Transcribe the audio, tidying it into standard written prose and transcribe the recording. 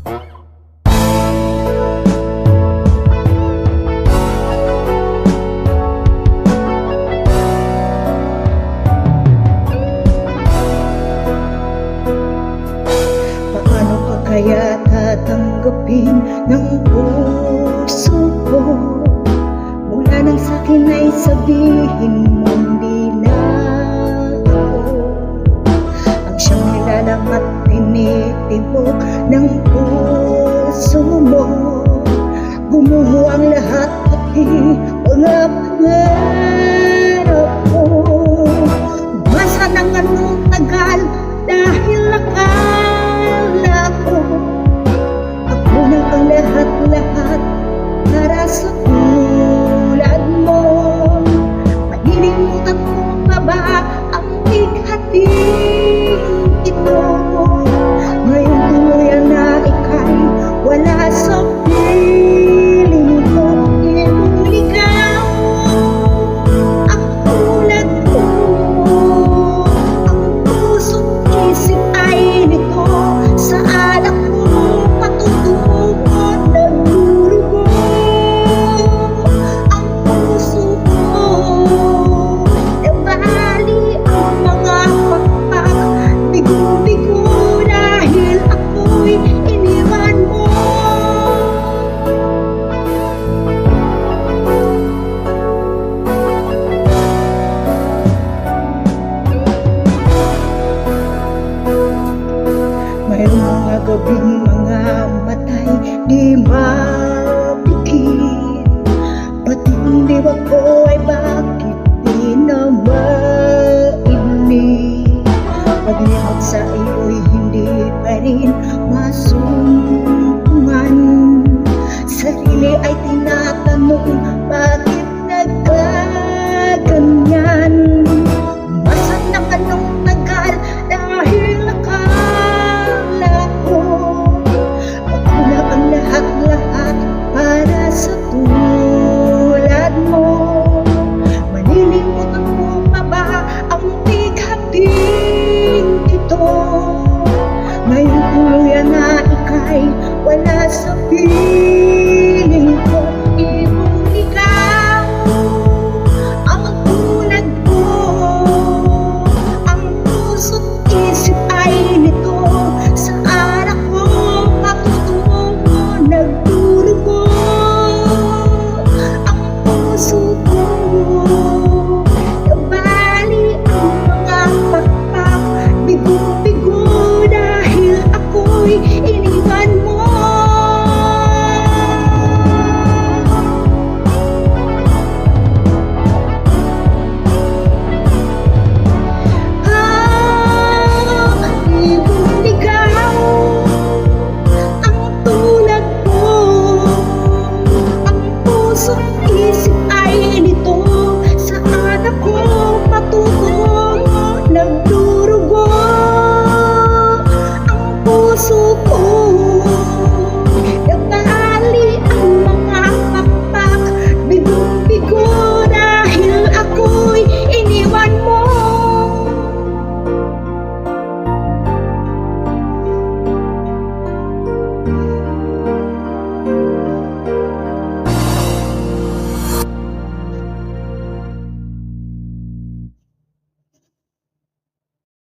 Paano ka kaya tatanggapin ng puso ko mula nang sa'kin ay sabihin mong di na ako ang siyang nilalang at tinitibok ng puso mo? Gumuho ang lahat pati mga pangarap ko. Basa ng anong tagal dahil akala ko ako na ang lahat-lahat para sa tulad mo. Malilimutan ko pa ba ang ikhating ito? Ngayon tuluyan na ika'y wala sa piling ko. Kung ikaw ang tulad ko, ang puso't isip ay nito sa alak mo patutungo nagdurugo. Ang puso ko nabali ang mga pakpak, bigo-bigo dahil ako'y iniwan mo. Mayroong mga gabing mga matay di mapikit, pati ang diwa ko ay bakit di na mainit. Paglimot sa iyo'y hindi pa rin mas